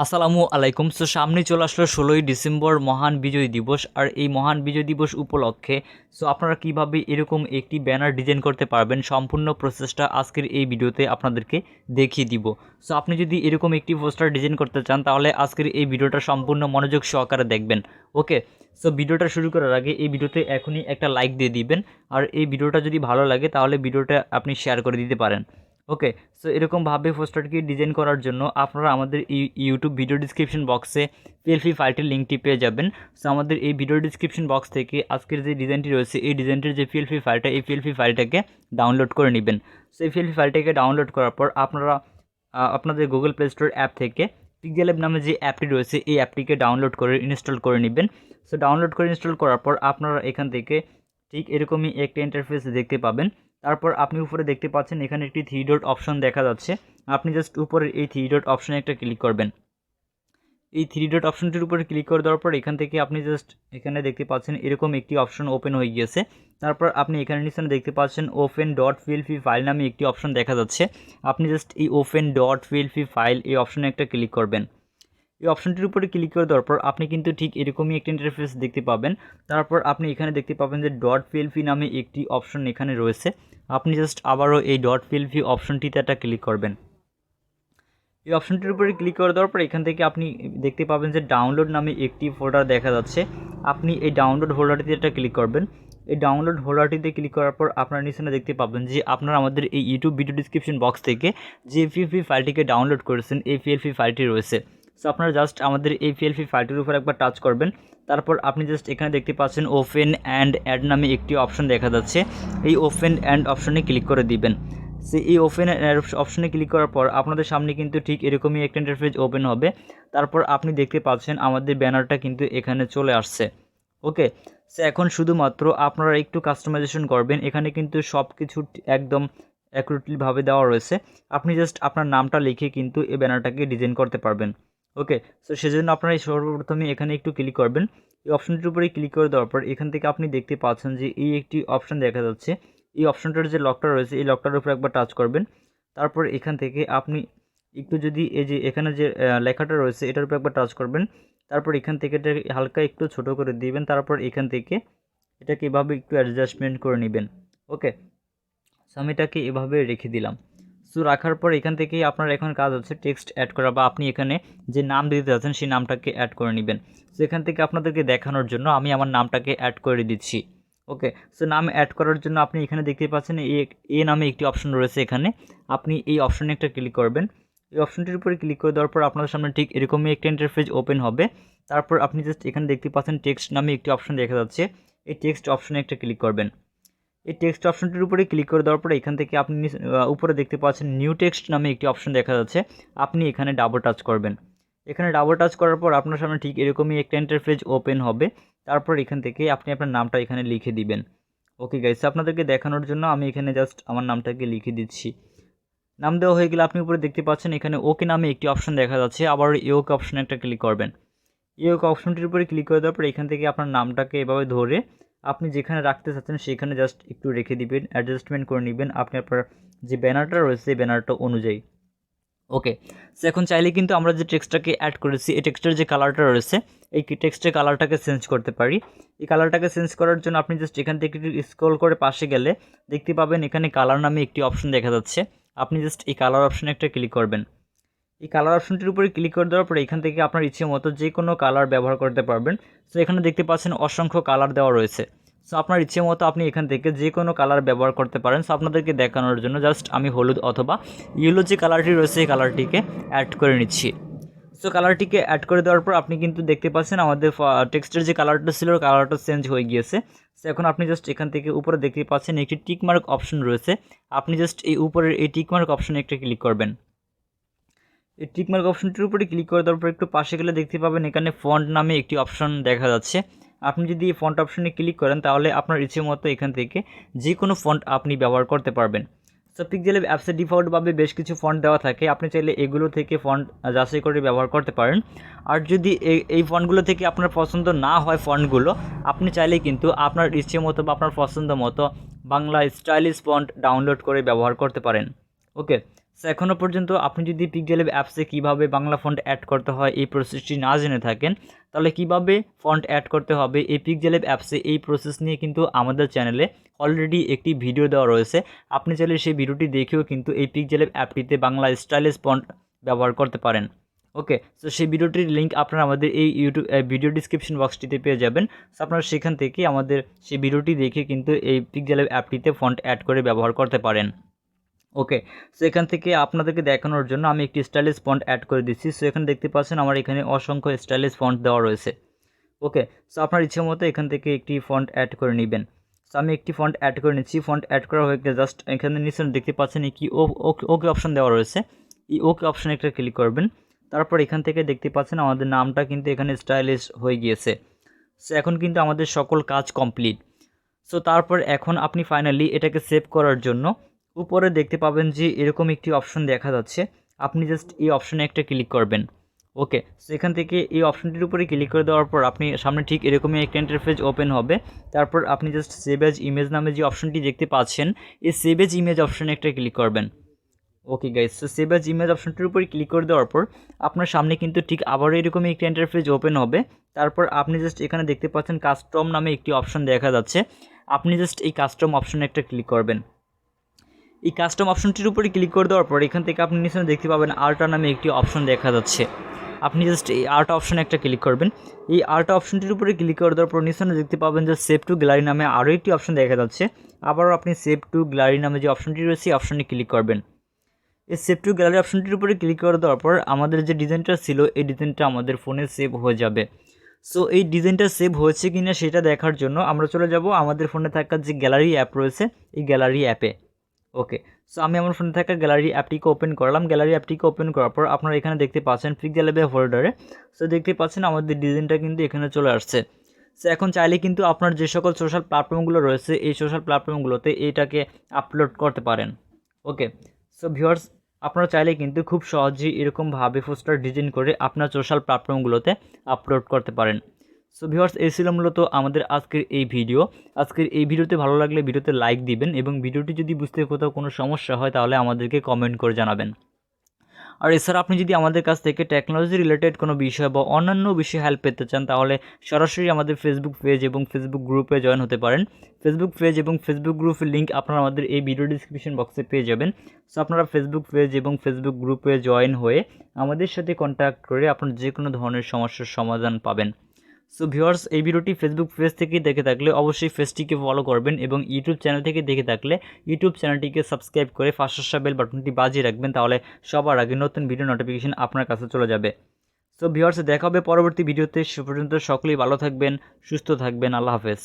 আসসালামু আলাইকুম। সামনে চলে আসলো 16ই ডিসেম্বর মহান বিজয় দিবস। আর এই মহান বিজয় দিবস উপলক্ষে আপনারা কিভাবে এরকম একটি ব্যানার ডিজাইন করতে পারবেন, সম্পূর্ণ প্রসেসটা আজকের এই ভিডিওতে আপনাদেরকে দেখিয়ে দিব। আপনি যদি এরকম একটি পোস্টার ডিজাইন করতে চান তাহলে আজকের এই ভিডিওটা সম্পূর্ণ মনোযোগ সহকারে দেখবেন। ওকে, ভিডিওটা শুরু করার আগে এই ভিডিওতে এখনই একটা লাইক দিয়ে দিবেন। আর এই ভিডিওটা যদি ভালো লাগে তাহলে ভিডিওটা আপনি শেয়ার করে দিতে পারেন। ওকে, এরকমভাবে পোস্টারটি ডিজাইন করার জন্য আপনারা আমাদের ইউটিউব ভিডিও ডিসক্রিপশন বক্সে পিএলপি ফাইলটির লিঙ্কটি পেয়ে যাবেন। আমাদের এই ভিডিও ডিসক্রিপশন বক্স থেকে আজকের যে ডিজাইনটি রয়েছে এই ডিজাইনটির যে পিএলপি ফাইলটা, এই পিএলপি ফাইলটাকে ডাউনলোড করে নেবেন। এই পিএলপি ফাইলটাকে ডাউনলোড করার পর আপনারা আপনাদের গুগল প্লে স্টোর অ্যাপ থেকে পিক্সেল ল্যাব নামে যে অ্যাপটি রয়েছে এই অ্যাপটিকে ডাউনলোড করে ইনস্টল করে নেবেন। ডাউনলোড করে ইনস্টল করার পর আপনারা এখান থেকে ঠিক এরকমই একটা ইন্টারফেস দেখতে পাবেন। তারপর আপনি উপরে দেখতে পাচ্ছেন এখানে একটি 3 ডট অপশন দেখা যাচ্ছে। আপনি জাস্ট উপরের এই 3 ডট অপশনে একটা ক্লিক করবেন। এই 3 ডট অপশনটির উপরে ক্লিক করে দেওয়ার পর এখান থেকে আপনি জাস্ট এখানে দেখতে পাচ্ছেন এরকম একটি অপশন ওপেন হয়ে গিয়েছে। তারপর আপনি এখানে নিচে দেখতে পাচ্ছেন ওপেন ডট পিএলপি ফাইল নামে একটি অপশন দেখা যাচ্ছে। আপনি জাস্ট এই ওপেন ডট পিএলপি ফাইল এই অপশনে একটা ক্লিক করবেন। এই অপশনটির উপরে ক্লিক করে দেওয়ার পর আপনি কিন্তু ঠিক এরকমই একটা ইন্টারফেস দেখতে পাবেন। তারপর আপনি এখানে দেখতে পাবেন যে ডট পিএলপি নামে একটি অপশন এখানে রয়েছে। আপনি জাস্ট আবারও এই ডট পিএলপি অপশনটিতে একটা ক্লিক করবেন। এই অপশনটির উপরে ক্লিক করে দেওয়ার পর এখান থেকে আপনি দেখতে পাবেন যে ডাউনলোড নামে একটি ফোল্ডার দেখা যাচ্ছে। আপনি এই ডাউনলোড ফোল্ডারটিতে একটা ক্লিক করবেন। এই ডাউনলোড ফোল্ডারটিতে ক্লিক করার পর আপনার নিচে দেখতে পাবেন যে আপনারা আমাদের এই ইউটিউব ভিডিও ডিসক্রিপশন বক্স থেকে যে পিএলপি ফাইলটিকে ডাউনলোড করেছেন এই পিএলপি ফাইলটি রয়েছে। আপনারা জাস্ট আমাদের এই পিএলপি ফাইলটির উপর একবার টাচ করবেন। তারপর আপনি জাস্ট এখানে দেখতে পাচ্ছেন ওপেন অ্যান্ড অ্যাড নামে একটি অপশন দেখা যাচ্ছে। এই ওপেন অ্যান্ড অপশনে ক্লিক করে দিবেন। এই ওপেন অপশনে ক্লিক করার পর আপনাদের সামনে কিন্তু ঠিক এরকমই একটা ইন্টারফেস ওপেন হবে। তারপর আপনি দেখতে পাচ্ছেন আমাদের ব্যানারটা কিন্তু এখানে চলে আসছে। ওকে, এখন শুধুমাত্র আপনারা একটু কাস্টমাইজেশন করবেন। এখানে কিন্তু সব কিছু একদম অ্যাকুরেটলিভাবে দেওয়া রয়েছে। আপনি জাস্ট আপনার নামটা লিখে কিন্তু এই ব্যানারটাকে ডিজাইন করতে পারবেন। ওকে, সেজন্য আপনারা সর্বপ্রথমে এখানে একটু ক্লিক করবেন। এই অপশনটির উপরে ক্লিক করে দেওয়ার পর এখান থেকে আপনি দেখতে পাচ্ছেন যে এই একটি অপশন দেখা যাচ্ছে। এই অপশনটার যে লকটা রয়েছে এই লকটার উপর একবার টাচ করবেন। তারপর এখান থেকে আপনি একটু যদি এই যে এখানে যে লেখাটা রয়েছে এটার উপর একবার টাচ করবেন। তারপর এখান থেকে এটা হালকা একটু ছোট করে দিবেন। তারপর এখান থেকে এটাকে এভাবে একটু অ্যাডজাস্টমেন্ট করে নেবেন। ওকে, আমি এটাকে এভাবে রেখে দিলাম। রাখার পর এখান থেকেই আপনার এখন কাজ হচ্ছে টেক্সট অ্যাড করা, বা আপনি এখানে যে নাম দিতে যাচ্ছেন সেই নামটাকে অ্যাড করে নেবেন। এখান থেকে আপনাদেরকে দেখানোর জন্য আমি আমার নামটাকে অ্যাড করে দিচ্ছি। ওকে, নাম অ্যাড করার জন্য আপনি এখানে দেখতে পাচ্ছেন এ নামে একটি অপশন রয়েছে। এখানে আপনি এই অপশনে একটা ক্লিক করবেন। এই অপশনটির উপরে ক্লিক করে দেওয়ার পর আপনাদের সামনে ঠিক এরকমই একটা ইন্টারফেস ওপেন হবে। তারপর আপনি জাস্ট এখানে দেখতে পাচ্ছেন টেক্সট নামে একটি অপশন দেখা যাচ্ছে। এই টেক্সট অপশনে একটা ক্লিক করবেন। এই টেক্সট অপশনটির উপরে ক্লিক করে দেওয়ার পরে এখান থেকে আপনি উপরে দেখতে পাচ্ছেন নিউ টেক্সট নামে একটি অপশন দেখা যাচ্ছে। আপনি এখানে ডাবল টাচ করবেন। এখানে ডাবল টাচ করার পর আপনার সামনে ঠিক এরকমই একটা ইন্টারফেস ওপেন হবে। তারপর এখান থেকে আপনি আপনার নামটা এখানে লিখে দিবেন। ওকে গাইস, আপনাদেরকে দেখানোর জন্য আমি এখানে জাস্ট আমার নামটাকে লিখে দিচ্ছি। নাম দেওয়া হয়ে গেলে আপনি উপরে দেখতে পাচ্ছেন এখানে ওকে নামে একটি অপশন দেখা যাচ্ছে। আবার এই ওকে অপশনে একটা ক্লিক করবেন। এই ওকে অপশনটির উপরে ক্লিক করে দেওয়ার পর এখান থেকে আপনার নামটাকে এভাবে ধরে আপনি যেখানে রাখতে চাচ্ছেন সেখানে জাস্ট একটু রেখে দিবেন, অ্যাডজাস্টমেন্ট করে নেবেন আপনি আপনার যে ব্যানারটা রয়েছে এই ব্যানারটা অনুযায়ী। ওকে, এখন চাইলে কিন্তু আমরা যে টেক্সটটাকে অ্যাড করেছি এই টেক্সটের যে কালারটা রয়েছে এই টেক্সটের কালারটাকে চেঞ্জ করতে পারি। এই কালারটাকে চেঞ্জ করার জন্য আপনি জাস্ট এখান থেকে একটু স্ক্রল করে পাশে গেলে দেখতে পাবেন এখানে কালার নামে একটি অপশন দেখা যাচ্ছে। আপনি জাস্ট এই কালার অপশনে একটা ক্লিক করবেন। এই কালার অপশনটির উপরে ক্লিক করে দেওয়ার পরে এখান থেকে আপনার ইচ্ছে মতো যে কোনো কালার ব্যবহার করতে পারবেন। এখানে দেখতে পাচ্ছেন অসংখ্য কালার দেওয়া রয়েছে। আপনার ইচ্ছে মতো আপনি এখান থেকে যে কোনো কালার ব্যবহার করতে পারেন। আপনাদেরকে দেখানোর জন্য জাস্ট আমি হলুদ অথবা ইয়েলো যে কালারটি রয়েছে এই কালারটিকে অ্যাড করে নিচ্ছি। কালারটিকে অ্যাড করে দেওয়ার পর আপনি কিন্তু দেখতে পাচ্ছেন আমাদের টেক্সটের যে কালারটা ছিল কালারটা চেঞ্জ হয়ে গিয়েছে। এখন আপনি জাস্ট এখান থেকে উপরে দেখতে পাচ্ছেন একটি টিকমার্ক অপশন রয়েছে। আপনি জাস্ট এই উপরের এই টিকমার্ক অপশনে একটা ক্লিক করবেন। এই টিকমার্ক অপশনটির উপরে ক্লিক করে দেওয়ার পর একটু পাশে গেলে দেখতে পাবেন এখানে ফন্ট নামে একটি অপশন দেখা যাচ্ছে। আপনি যদি এই ফন্ট অপশনে ক্লিক করেন তাহলে আপনার ইচ্ছে মতো এখান থেকে যে কোনো ফন্ট আপনি ব্যবহার করতে পারবেন। পিক্সেল অ্যাপসে ডিফল্টভাবে বেশ কিছু ফন্ট দেওয়া থাকে, আপনি চাইলে এগুলো থেকে ফন্ট যাচাই করে ব্যবহার করতে পারেন। আর যদি এই ফন্টগুলো থেকে আপনার পছন্দ না হয় ফন্টগুলো, আপনি চাইলে কিন্তু আপনার ইচ্ছে মতো বা আপনার পছন্দ মতো বাংলা স্টাইলিশ ফন্ট ডাউনলোড করে ব্যবহার করতে পারেন। ওকে, সো এখনও পর্যন্ত আপনি যদি পিক্সেলেব অ্যাপসে কীভাবে বাংলা ফন্ট অ্যাড করতে হয় এই প্রসেসটি না জেনে থাকেন, তাহলে কিভাবে ফন্ট অ্যাড করতে হবে এই পিক্সেলেব অ্যাপসে এই প্রসেস নিয়ে কিন্তু আমাদের চ্যানেলে অলরেডি একটি ভিডিও দেওয়া রয়েছে। আপনি চাইলে সেই ভিডিওটি দেখেও কিন্তু এই পিক্সেলেব অ্যাপটিতে বাংলা স্টাইলিশ ফন্ট ব্যবহার করতে পারেন। ওকে, সো সেই ভিডিওটির লিঙ্ক আপনারা আমাদের এই ইউটিউব ভিডিও ডিসক্রিপশন বক্সটিতে পেয়ে যাবেন। সো আপনারা সেখান থেকে আমাদের সেই ভিডিওটি দেখে কিন্তু এই পিক্সেলেব অ্যাপটিতে ফন্ট অ্যাড করে ব্যবহার করতে পারেন। ওকে, সো এখান থেকে আপনাদেরকে দেখানোর জন্য আমি একটি স্টাইলিশ ফন্ট অ্যাড করে দিচ্ছি। সো এখানে দেখতে পাচ্ছেন আমার এখানে অসংখ্য স্টাইলিশ ফন্ট দেওয়া রয়েছে। ওকে, সো আপনার ইচ্ছে মতো এখান থেকে একটি ফন্ট অ্যাড করে নেবেন। সো আমি একটি ফন্ট অ্যাড করে নিচ্ছি। ফন্ট অ্যাড করা হয়ে গেলে জাস্ট এখানে নিচে দেখতে পাচ্ছেন কি ওকে অপশন দেওয়া রয়েছে, এই ওকে অপশানে একটা ক্লিক করবেন। তারপর এখান থেকে দেখতে পাচ্ছেন আমাদের নামটা কিন্তু এখানে স্টাইলিশ হয়ে গিয়েছে। সো এখন কিন্তু আমাদের সকল কাজ কমপ্লিট। সো তারপর এখন আপনি ফাইনালি এটাকে সেভ করার জন্য উপরে দেখতে পাবেন যে এরকম একটি অপশন দেখা যাচ্ছে, আপনি জাস্ট এই অপশনে একটা ক্লিক করবেন। ওকে, সো এখান থেকে এই অপশনটির উপরে ক্লিক করে দেওয়ার পর আপনি সামনে ঠিক এরকমই একটা ইন্টারফেস ওপেন হবে। তারপর আপনি জাস্ট সেভ এজ ইমেজ নামে যে অপশনটি দেখতে পাচ্ছেন, এই সেভ এজ ইমেজ অপশনে একটা ক্লিক করবেন। Okay guys, so save as image অপশনটির উপরে ক্লিক করে দেওয়ার পর আপনার সামনে কিন্তু ঠিক আবারও এরকমই একটা ইন্টারফেস ওপেন হবে। তারপর আপনি জাস্ট এখানে দেখতে পাচ্ছেন কাস্টম নামে একটি অপশন দেখা যাচ্ছে, আপনি জাস্ট এই কাস্টম অপশনে একটা ক্লিক করবেন। এই কাস্টম অপশনটির উপরে ক্লিক করে দেওয়ার পর এখান থেকে আপনি নিচে দেখতে পাবেন আর্টা নামে একটি অপশন দেখা যাচ্ছে, আপনি জাস্ট এই আর্ট অপশনে একটা ক্লিক করবেন। এই আর্ট অপশনটির উপরে ক্লিক করে দেওয়ার পর নিচে দেখতে পাবেন যে সেভ টু গ্যালারি নামে আরও একটি অপশন দেখা যাচ্ছে, আবারও আপনি সেভ টু গ্যালারি নামে যে অপশনটি রয়েছে এই অপশনে ক্লিক করবেন। এই সেভ টু গ্যালারি অপশনটির উপরে ক্লিক করে দেওয়ার পর আমাদের যে ডিজাইনটা ছিল এই ডিজাইনটা আমাদের ফোনে সেভ হয়ে যাবে। সো এই ডিজাইনটা সেভ হয়েছে কিনা সেটা দেখার জন্য আমরা চলে যাব আমাদের ফোনে থাকা যে গ্যালারি অ্যাপ রয়েছে এই গ্যালারি অ্যাপে। ওকে, সো আমি আমার ফোনে থাকা গ্যালারি অ্যাপটিকে ওপেন করলাম। গ্যালারি অ্যাপটিকে ওপেন করার পর আপনারা এখানে দেখতে পাচ্ছেন পিক্সেলেব ফোল্ডারে, সো দেখতে পাচ্ছেন আমাদের ডিজাইনটা কিন্তু এখানে চলে আসছে। সো এখন চাইলে কিন্তু আপনার যে সকল সোশ্যাল প্ল্যাটফর্মগুলো রয়েছে এই সোশ্যাল প্ল্যাটফর্মগুলোতে এইটাকে আপলোড করতে পারেন। ওকে, সো ভিউয়ার্স, আপনারা চাইলে কিন্তু খুব সহজেই এরকমভাবে পোস্টার ডিজাইন করে আপনার সোশ্যাল প্ল্যাটফর্মগুলোতে আপলোড করতে পারেন। সো ভিউয়ার্স, এই ছিল মূলত আমাদের আজকের এই ভিডিও। আজকের এই ভিডিওতে ভালো লাগলে ভিডিওতে লাইক দিবেন এবং ভিডিওটি যদি বুঝতে কোথাও কোনো সমস্যা হয় তাহলে আমাদেরকে কমেন্ট করে জানাবেন। আর এছাড়া আপনি যদি আমাদের কাছ থেকে টেকনোলজি রিলেটেড কোনো বিষয় বা অন্যান্য বিষয়ে হেল্প পেতে চান তাহলে সরাসরি আমাদের ফেসবুক পেজ এবং ফেসবুক গ্রুপে জয়েন হতে পারেন। ফেসবুক পেজ এবং ফেসবুক গ্রুপের লিঙ্ক আপনারা আমাদের এই ভিডিও ডিসক্রিপশন বক্সে পেয়ে যাবেন। সো আপনারা ফেসবুক পেজ এবং ফেসবুক গ্রুপে জয়েন হয়ে আমাদের সাথে কন্ট্যাক্ট করে আপনার যে কোনো ধরনের সমস্যার সমাধান পাবেন। সো ভিউয়ার্স, এই ভিডিওটি ফেসবুক পেজ থেকে দেখে থাকলে অবশ্যই পেজটিকে ফলো করবেন এবং ইউটিউব চ্যানেল থেকে দেখে থাকলে ইউটিউব চ্যানেলটিকে সাবস্ক্রাইব করে পাশে বেল বাটনটি বাজিয়ে রাখবেন, তাহলে সবার আগে নতুন ভিডিও নোটিফিকেশন আপনার কাছে চলে যাবে। সো ভিউয়ার্স, দেখা হবে পরবর্তী ভিডিওতে। সে পর্যন্ত সকলেই ভালো থাকবেন, সুস্থ থাকবেন। আল্লাহ হাফেজ।